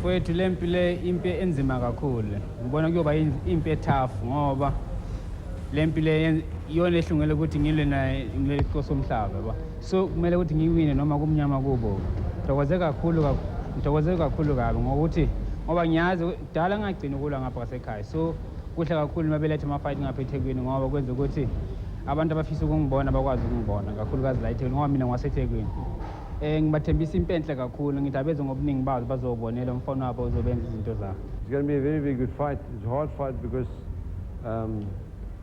Mfowethu le mpi le impi enzima kakhulu. Ngibona kuyoba impi etough ngoba le mpi le iyona ehlungele ukuthi ngilwe naye ngile Nkosi Somhlaba ba. So kumele ukuthi ngiwine noma kumnyama kubo. Ngithokoze kakhulu kabi ngokuthi ngoba ngiyazi kudala ngagcina ukulwa ngapha ngasekhaya. So kuhle kakhulu mabelethe ama-fight ngapha eThekwini ngoba kwenza ukuthi abantu abafisa ukungibona bakwazi ukungibona kakhulukazi la eThekwini ngoba mina ngwaseThekwini. Ngibathembisa impi enhle kakhulu ngithi abeze ngobuningi bazo bazobonela umfana wabo uzobenza izinto zabo. It's going to be a very, very good fight. It's a hard fight because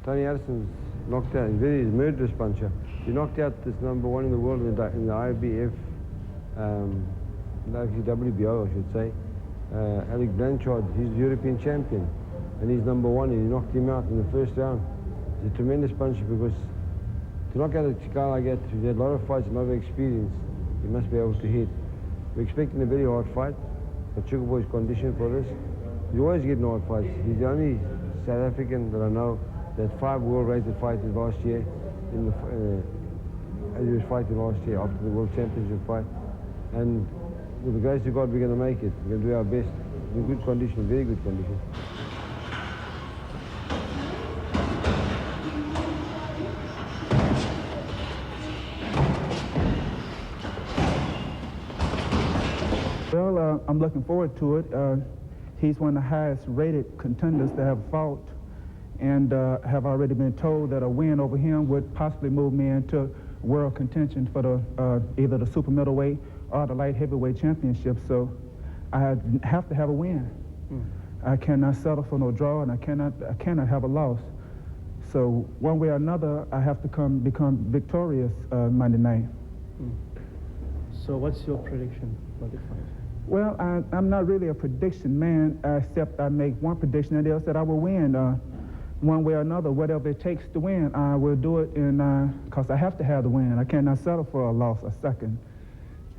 Tony Harrison's knocked out. He's a murderous puncher. He knocked out this #1 in the world in the IBF, WBO, I should say. Alec Blanchard, he's the European champion, and he's #1, and he knocked him out in the first round. He's a tremendous puncher because to knock out a guy like that, who's had a lot of fights, a lot of experience, he must be able to hit. We're expecting a very hard fight, but Sugar Boy's conditioned for this. He's always getting hard fights. He's the only South African that I know that 5 world-rated fighters last year, as he was fighting last year after the World Championship fight. And with the grace of God, we're going to make it. We're going to do our best. In good condition, very good condition. Well, I'm looking forward to it. He's one of the highest rated contenders that have fought, and have already been told that a win over him would possibly move me into world contention for the either the super middleweight or the light heavyweight championship. So I have to have a win. I cannot settle for no draw, and I cannot have a loss. So one way or another, I have to become victorious Monday night. So what's your prediction for the fight? Well, I'm not really a prediction man, except I make one prediction, and that is that I will win one way or another. Whatever it takes to win, I will do it, because I have to have the win. I cannot settle for a loss, a second.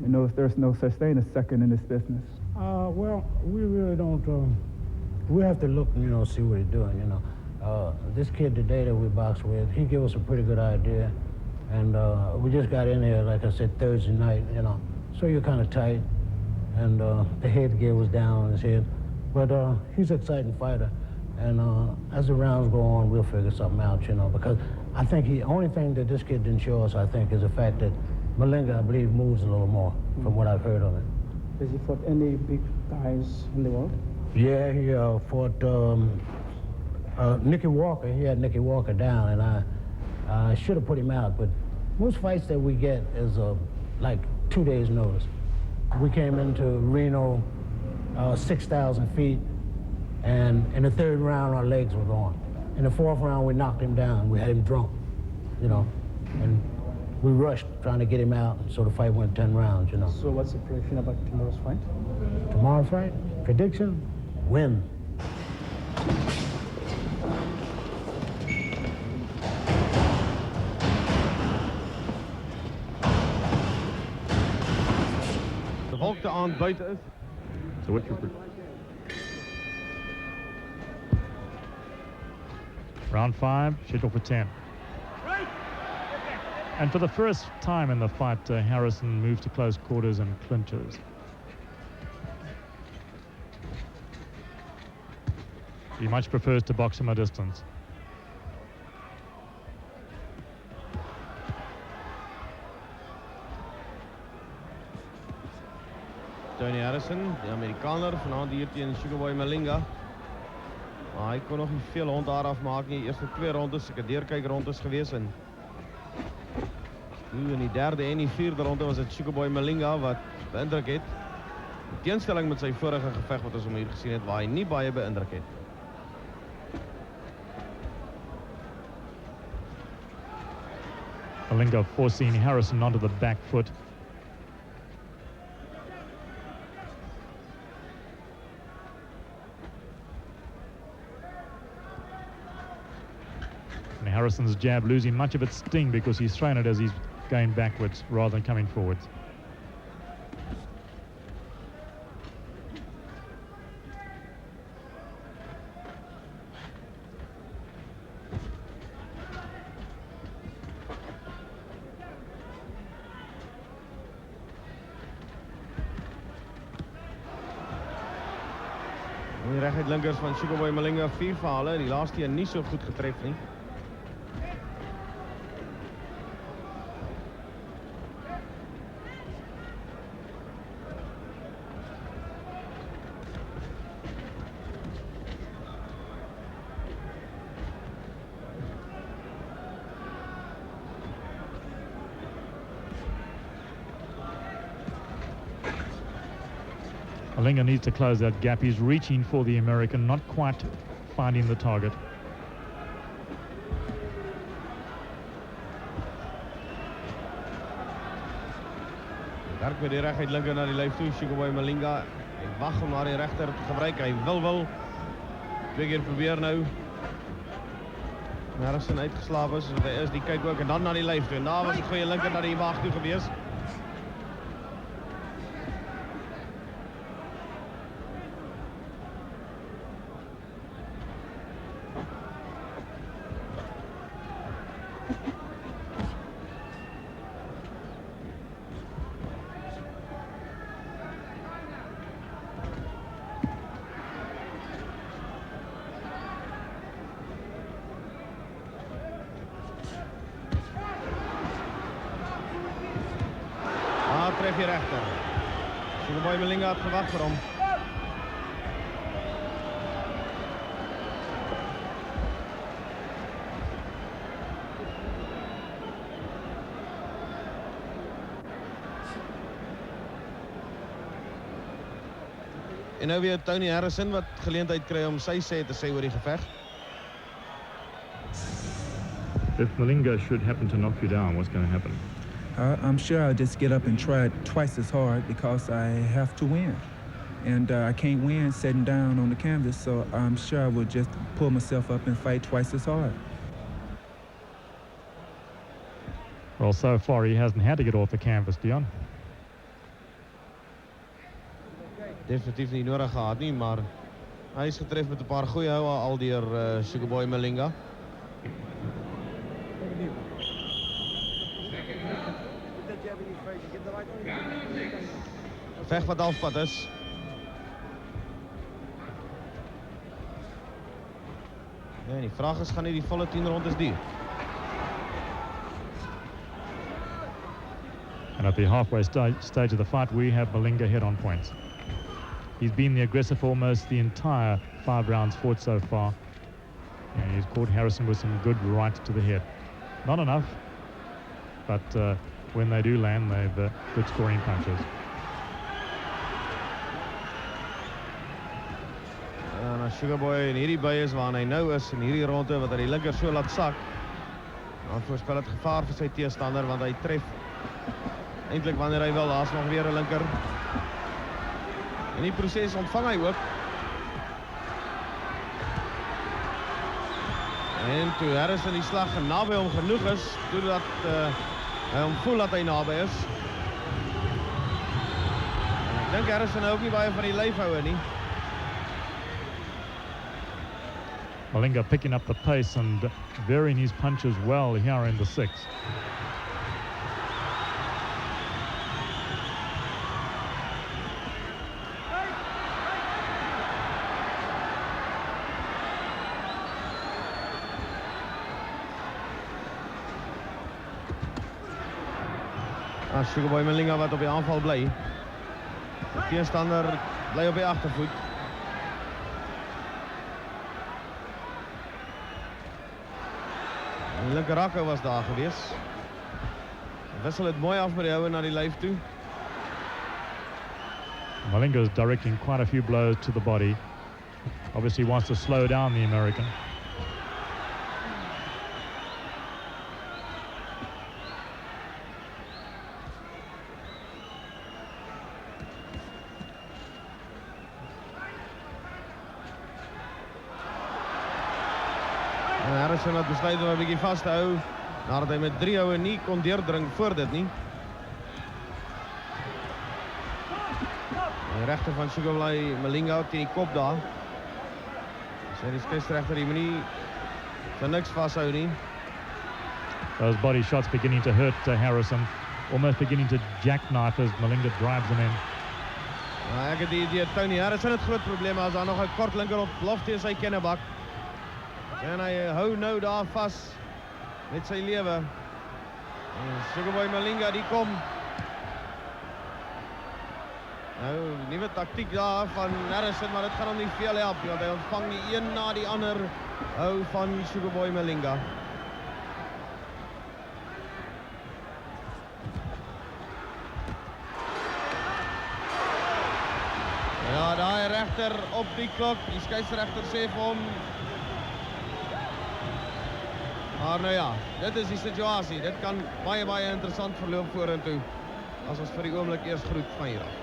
You know, there's no such thing as second in this business. Well, we really don't. We have to look, see what he's doing, This kid today that we boxed with, he gave us a pretty good idea. And we just got in here, like I said, Thursday night, So you're kind of tight. And the headgear was down on his head. But he's an exciting fighter. And as the rounds go on, we'll figure something out, because I think the only thing that this kid didn't show us, I think, is the fact that Malinga, I believe, moves a little more, from what I've heard of it. Has he fought any big guys in the world? Yeah, he fought Nicky Walker. He had Nicky Walker down, and I should have put him out. But most fights that we get is like 2 days' notice. We came into Reno 6,000 feet, and in the 3rd round, our legs were gone. In the 4th round, we knocked him down. We had him drunk, and we rushed trying to get him out, and so the fight went 10 rounds, So what's the prediction about tomorrow's fight? Tomorrow's fight? Prediction? Win. De wolkte aan buiten is. So what's your Round 5, scheduled for 10. And for the first time in the fight, Harrison moved to close quarters and clinches. He much prefers to box from a distance. Tony Harrison, die Amerikaner, vanaand hier tegen Sugar Boy Malinga. Maar hy kon nog nie veel hond daar afmaak nie. Eerste 2 rondes, seker deurkykrondes gewees en in die 3de en die 4de ronde was dit Sugar Boy Malinga wat beïndruk het. In teenstelling met sy vorige geveg wat ons hom hier gesien het waar hy nie baie beïndruk het. Malinga forcing Harrison onto the back foot. And Harrison's jab losing much of its sting because he's thrown it as he's going backwards rather than coming forwards. reguit linkers van Sugarboy Malinga 4 fale, die laaste een nie so goed getref nie. Malinga needs to close that gap. He's reaching for the American, not quite finding the target. Werk met die reguit linker na die lyf toe, Sugarboy Malinga. Hy wag om na die regter te gebruik. Hy wil. 2 keer probeer nou. Harrison uitgeslaap is, wat hy is, die kyk ook en dan na die lyf toe. En daar was 'n goeie linker na die waag toe gewees. Tref je rechter. Sugarboy Malinga had gewacht voor hem. En nou weer Tony Harrison wat geleentheid kry om sy sê te sê oor die geveg. If Malinga should happen to knock you down, what's going to happen? I'm sure I'll just get up and try it twice as hard because I have to win. And I can't win sitting down on the canvas, so I'm sure I will just pull myself up and fight twice as hard. Well, so far he hasn't had to get off the canvas, Dion. Definitief nie nodig gehad nie, maar hy is getref met 'n paar goeie houe al deur Sugarboy Malinga. Veg wat halfpad is. Nee, die vraag is, gaan nie die volle 10 rondes duur? And at the halfway stage of the fight, we have Malinga head on points. He's been the aggressor for almost the entire 5 rounds fought so far. And he's caught Harrison with some good right to the head. Not enough, but when they do land, they've good scoring punches. En as Sugarboy in hierdie by is waar hy nou is, in hierdie ronde wat hy die linker so laat sak, dan voorspel het gevaar vir sy teestander, want hy tref eintlik wanneer hy wil. Daar's nog weer 'n linker. In die proses ontvang hy ook. En toe Harrison die slag naby hom genoeg is, totdat hy hom voel dat hy naby is. En ek dink Harrison ook nie baie van die lyfhoue nie. Malinga picking up the pace and varying his punches well here in the 6th. Sugarboy Malinga wat op die aanval bly. Die teestander bly op die agtervoet. Die linker rakhou was daar gewees. Wissel het mooi af met die houe na die lyf toe. Malinga is directing quite a few blows to the body. Obviously wants to slow down the American. Harrison het besluit om 'n bietjie vas te hou nadat hy met 3 houe nie kon deurdring voor dit nie. Die regter van Sugarboy Malinga teen die kop daar. Sy die skeieregter die moenie vir niks vashou nie. Those body shots beginning to hurt Harrison, almost beginning to jackknife as Malinga drives them in. Ek het die idee, Tony Harrison het groot probleme as daar nog 'n kort linker op lof teen sy kennebak. En hy hou nou daar vas met sy lewe. Sugarboy Malinga die kom. Nou, nuwe taktiek daar van Harrison, maar dit gaan hom nie veel help nie, want hy ontvang die een na die ander hou van Sugarboy Malinga. Ja, daai regter op die klok, die skeieregter sê vir hom. Maar nou ja, dit is die situasie. Dit kan baie interessant verloop vorentoe as ons vir die oomblik eers groet van hier af.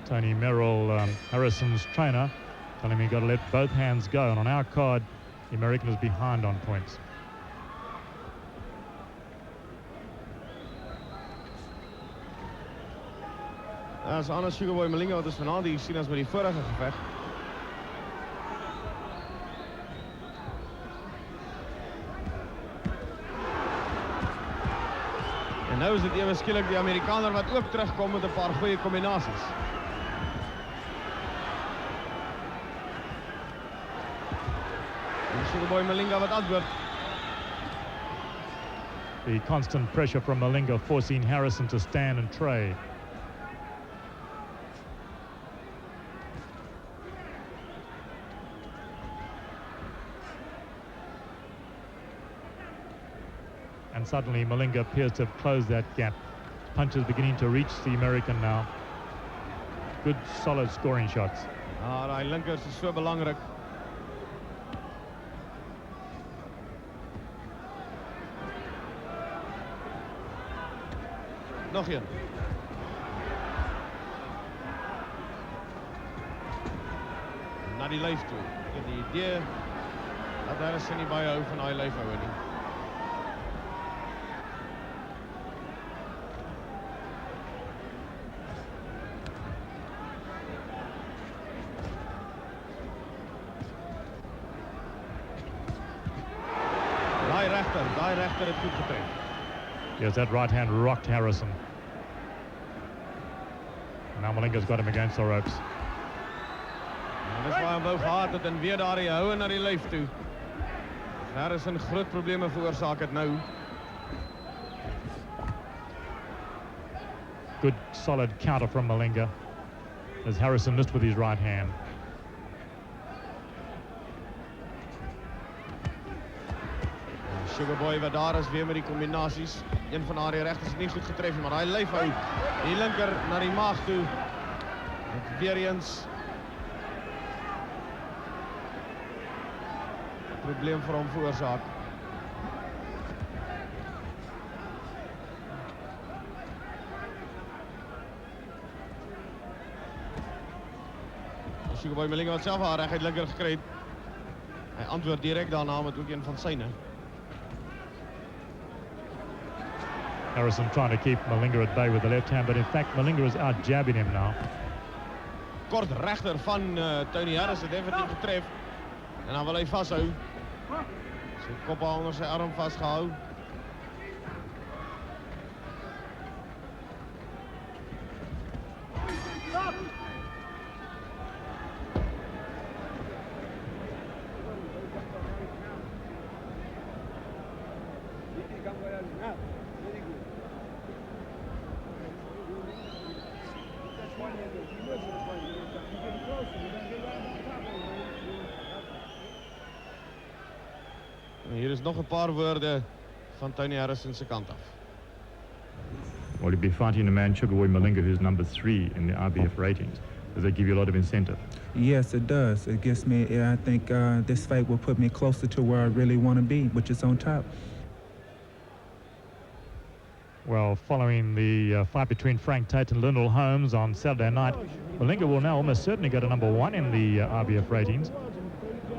Tony Merrill, Harrison's trainer, telling me you've got to let both hands go. And on our card, the American is behind on points. As Anna Sugarboy Malinga wat ons vanaand hier sien as met die vorige geveg. En nou is dit ewe skielik die Amerikaner wat ook terugkom met 'n paar goeie kombinasies. En Sugarboy Malinga wat antwoord. The constant pressure from Malinga forcing Harrison to stand and tray. And suddenly Malinga appears to have closed that gap. Punches beginning to reach the American now. Good, solid scoring shots. Ah, daai linkers is so belangrik. Nog een. Na die lyf toe. Ek het die idee dat Harrison nie baie hou van daai lyfhoue nie. Daai regter het goed getref. Yes, that right hand rocked Harrison. Now Malinga's got him against the ropes. Dis waar hy wou gehad het en weer daar die houe na die lyf toe. Harrison groot probleme veroorsaak het nou. Good solid counter from Malinga as Harrison missed with his right hand. Sugarboy wat daar is weer met die kombinasies. Een van haar regters het nie goed getref nie, maar daai lyfhou die linker na die maag toe. Dit weer eens 'n probleem vir hom veroorsaak. Sugarboy Malinga wat self haar reg uit linker gekry het. Hy antwoord direk daarna met ook een van syne. Harrison trying to keep Malinga at bay with the left hand, but in fact Malinga is out jabbing him now. Kort regter van Tony Harrison het definitief getref. En dan wil hy vashou. Sy kop onder sy arm vasgehou. Hier is nog 'n paar woorde van Tony Harrison se kant af. Well, he'd be fighting a man, Sugarboy Malinga, who's number 3 in the IBF ratings, as they give you a lot of incentive. Yes, it does. It gives me, I think this fight will put me closer to where I really want to be, which is on top. Well, following the fight between Frank Tate and Lyndall Holmes on Saturday night, Malinga will now almost certainly go to number 1 in the IBF ratings.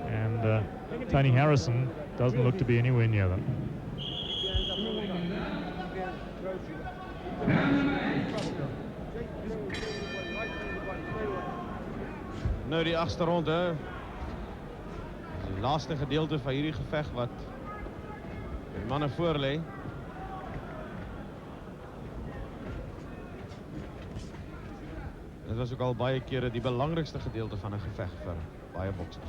And Tony Harrison doesn't look to be anywhere near them. Nou die agste ronde. Die laaste gedeelte van hierdie geveg wat die manne voor lê. Dit was ook al baie kere die belangrikste gedeelte van 'n geveg vir baie boksers.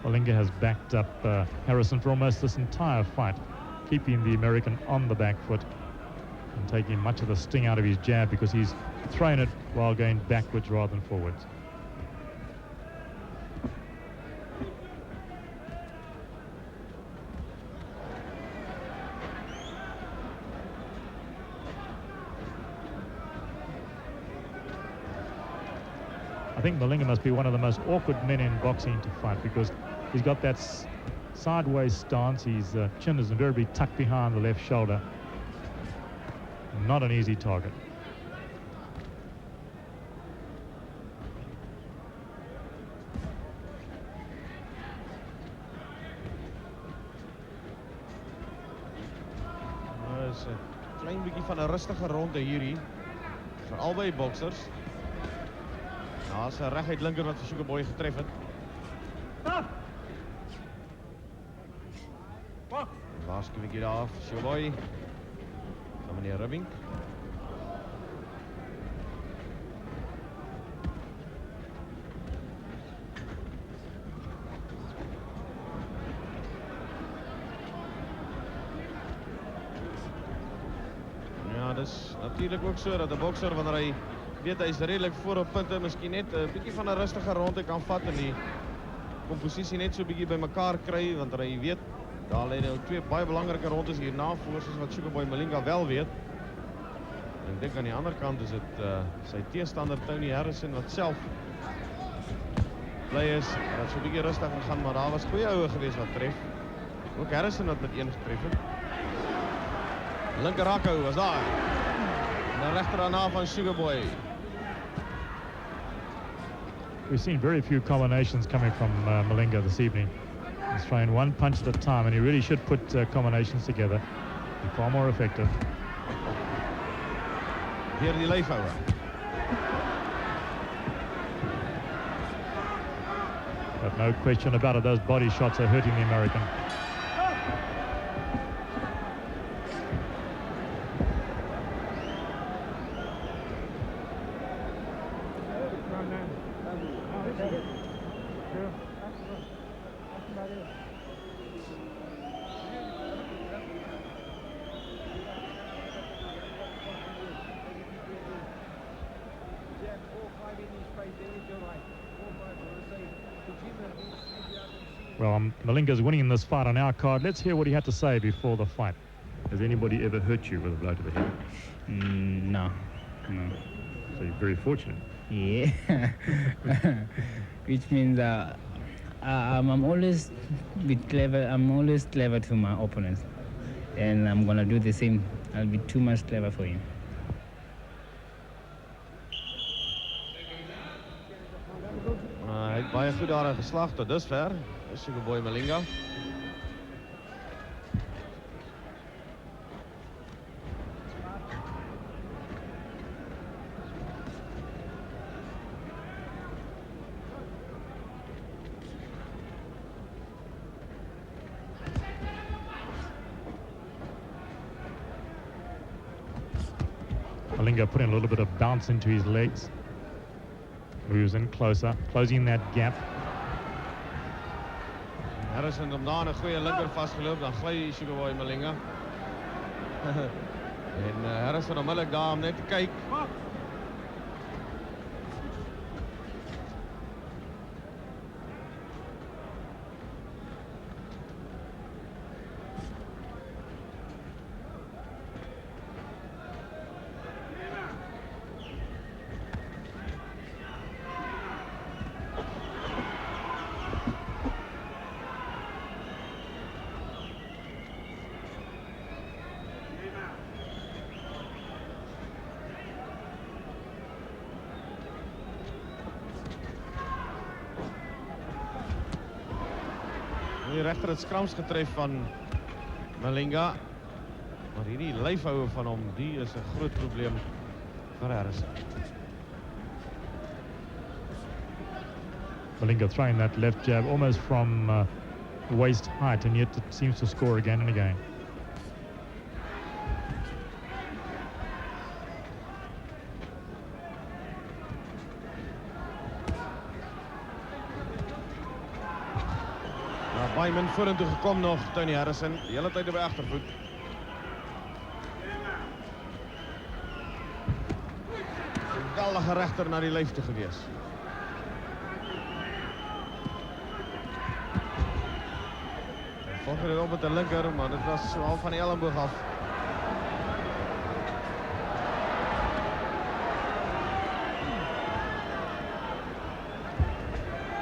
Malinga has backed up Harrison for almost this entire fight, keeping the American on the back foot and taking much of the sting out of his jab because he's thrown it while going backwards rather than forwards. I think Malinga must be one of the most awkward men in boxing to fight because he's got that sideways stance. His chin is invariably tucked behind the left shoulder. Not an easy target. Dit is 'n klein bietjie van 'n rustige ronde hierdie vir albei boksers. Daar's 'n reguit linker wat vir Sugar Boy getref het. Waarskuwingie daar vir Sugar Boy. Van meneer Rubbing. Ja, dis natuurlik ook so dat 'n bokser wanneer hy weet hy is redelik voor op punte, miskien net 'n bietjie van 'n rustige ronde kan vat en die komposisie net so 'n bietjie bymekaar kry, want hy weet daar lê nou twee baie belangrike rondes hierna voor, soos wat Sugar Boy Malinga wel weet. En ek dink aan die ander kant is dit sy teestander Tony Harrison wat self bly is dat so 'n bietjie rustig gaan, maar daar was goeie oue gewees wat tref. Ook Harrison wat met een getref het. Linker rakhou was daar. En dan regter daarna van Sugar Boy. We've seen very few combinations coming from Malinga this evening. He's throwing one punch at a time, and he really should put combinations together. Be far more effective. Weer die lyfhouer. But no question about it, those body shots are hurting the American. Well, Malinga's winning in this fight on our card. Let's hear what he had to say before the fight. Has anybody ever hurt you with a blow to the head? No. So you're very fortunate. Yeah. Which means I'm always clever. I'm always clever to my opponents, and I'm gonna do the same. I'll be too much clever for him. Hy het baie goed daarin geslaag tot dusver. Sugar Boy Malinga. Malinga putting a little bit of bounce into his legs. Moves in closer, closing that gap. Harrison om daar 'n goeie linker vasgeloop, dan gly Sugar Boy Malinga. En Harrison onmiddellik daar om net te kyk. Die regter het skrams getref van Malinga. Maar hierdie lyfhoue van hom, die is 'n groot probleem vir Harrison. Malinga throwing that left jab almost from waist height, and yet it seems to score again and again. Baie min vorentoe gekom nog, Tony Harrison, die hele tyd op die agtervoet. Geweldige regter na die lyf toe gewees. Volgens dit op met die linker, maar dit was so half van die elleboog af.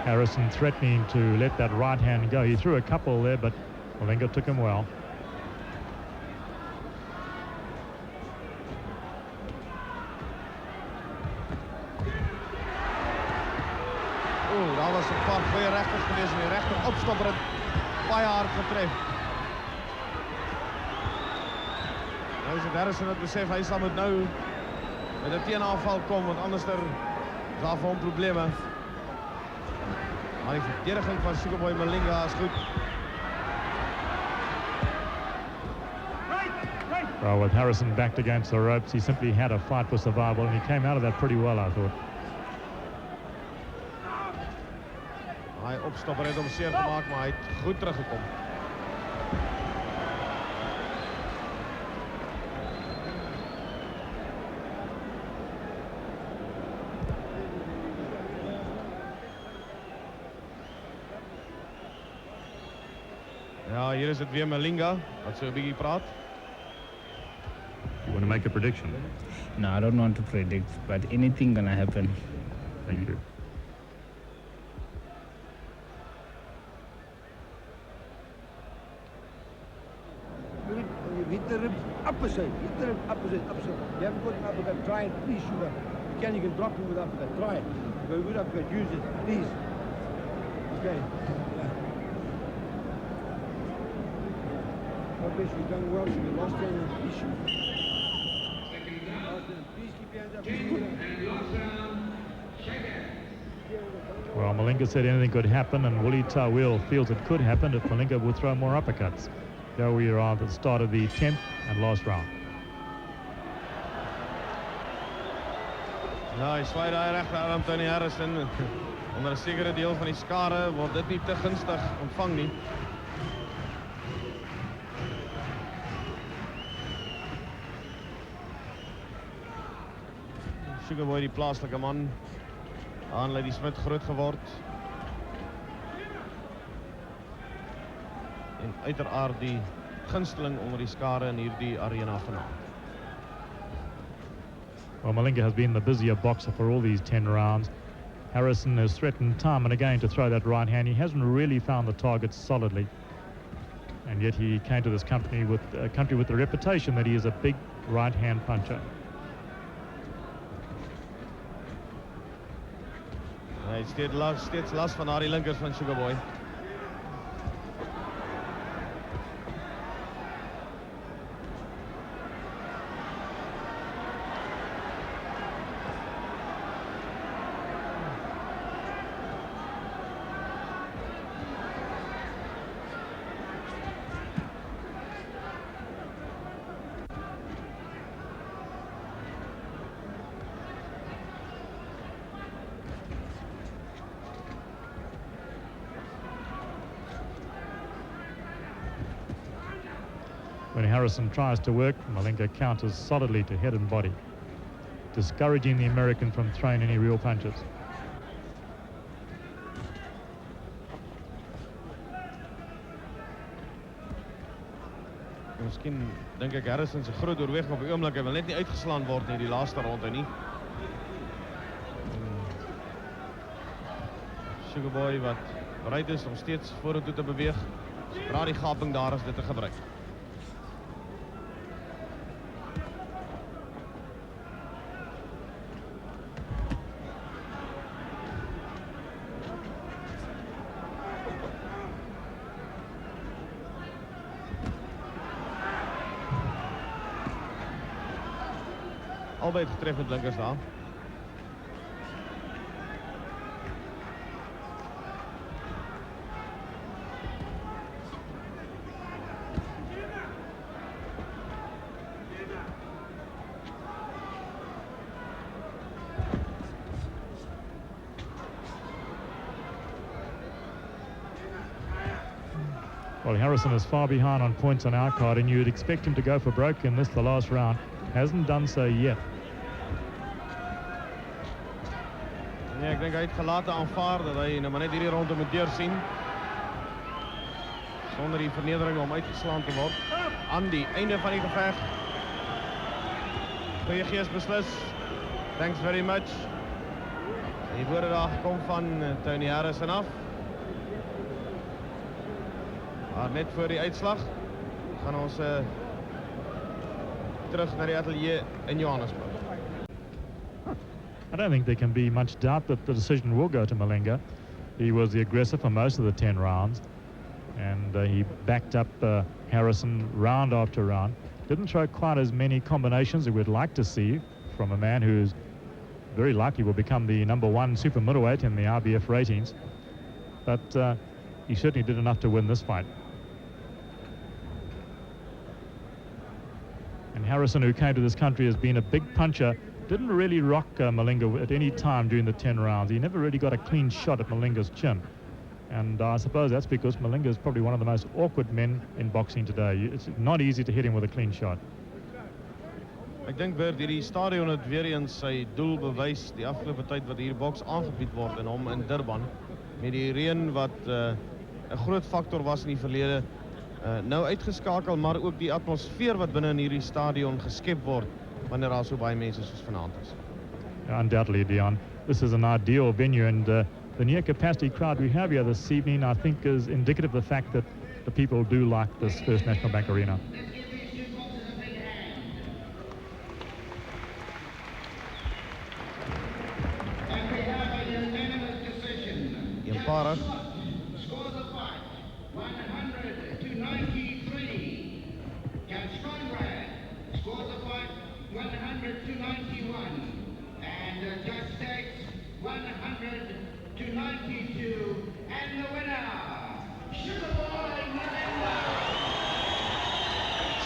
Harrison threatening to let that right hand go. He threw a couple there, but Malinga took him well. Daar was 'n paar goeie regters gewees en die regter opstopper het baie hard getref. Nou is het Harrison het besef, hy sal moet nou met 'n teenaanval kom, want anders is daar vir hom probleme. Maar die verdediging van Sugarboy Malinga is goed. Well, with Harrison backed against the ropes, he simply had a fight for survival, and he came out of that pretty well, I thought. Hy opstopper het hom seer gemaak, maar hy het goed teruggekom. Ja, hier is het weer Malinga, wat so 'n bietjie praat. You want to make a prediction? No, I don't want to predict, but anything gonna happen. Thank you. Hit the rib opposite. Hit the rib opposite. You haven't got an uppercut. Try it, please, Sugar. You can drop him with uppercut. Try it. Go with uppercut. Use it, please. Okay. Obviously, you've done well. You lost an issue. Please keep your hands up. Well, Malinga said anything could happen, and Willie Tawil feels it could happen if Malinga will throw more uppercuts. There we are at the start of the 10th and last round. Ja, hy swaai daai regterarm Tony Harrison. Onder 'n sekere deel van die skare word dit nie te gunstig ontvang nie. Sugarboy, die plaaslike man, aan Lady Smith groot geword. En uiteraard die gunsteling onder die skare in hierdie arena vanaand. Well, Malinga has been the busier boxer for all these 10 rounds. Harrison has threatened time and again to throw that right hand. He hasn't really found the target solidly. And yet he came to this country with the reputation that he is a big right hand puncher. Hy het steeds last van daardie linkers van Sugarboy. When Harrison tries to work, Malinga counters solidly to head and body, discouraging the American from throwing any real punches. Miskien dink ek Harrison se groot oorweging op die oomblik, hy wil net nie uitgeslaan word in die laaste ronde nie. Sugarboy wat bereid is om steeds vorentoe te beweeg, sodra die gaping daar is, dit te gebruik. albei het getref met blinkers daar. Well, Harrison is far behind on points on our card, and you'd expect him to go for broke in this, the last round. Hasn't done so yet. Nee, ek dink hy het gelaten aanvaar dat hy nou maar net hierdie ronde moet deursien. Sonder die vernedering om uitgeslaan te word. Aan die einde van die geveg. Goeie gees beslis. Thanks very much. Die woorde daar gekom van Tony Harrison af. Maar net voor die uitslag gaan ons terug naar die atelier in Johannesburg. I don't think there can be much doubt that the decision will go to Malinga. He was the aggressor for most of the 10 rounds, and he backed up Harrison round after round. Didn't throw quite as many combinations as we'd like to see from a man who's very likely will become the #1 super middleweight in the IBF ratings, but he certainly did enough to win this fight. And Harrison, who came to this country as being a big puncher, didn't really rock Malinga at any time during the 10 rounds. He never really got a clean shot at Malinga's chin. And I suppose that's because Malinga is probably one of the most awkward men in boxing today. It's not easy to hit him with a clean shot. Ek dink Bert, hierdie stadion het weer eens sy doel bewys die afgelope tyd wat hier boks aangebied word en hom in Durban. Met die reën wat 'n groot faktor was in die verlede. Nou uitgeskakel, maar ook die atmosfeer wat binne in hierdie stadion geskep word wanneer daar so baie mense soos vanaand is. Yeah, undoubtedly, Dion. This is an ideal venue, and the near capacity crowd we have here this evening, I think, is indicative of the fact that the people do like this First National Bank Arena. Eenparig. Scores the fight 100-93. Jan Conrad scores the fight 100-91. And Judge takes 100-92. And the winner, Sugarboy Malinga.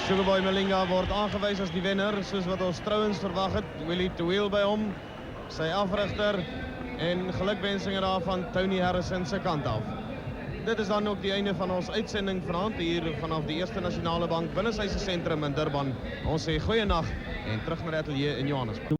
Sugarboy Malinga word aangewys as die wenner, soos wat ons trouens verwag het. Willie Teweel by hom, sy afrigter, en gelukwensinge daar van Tony Harrison se kant af. Dit is dan ook die einde van ons uitsending vanaand hier vanaf die Eerste Nasionale Bank binne sy sentrum in Durban. Ons sê goeie nag en terug na die atelier in Johannesburg.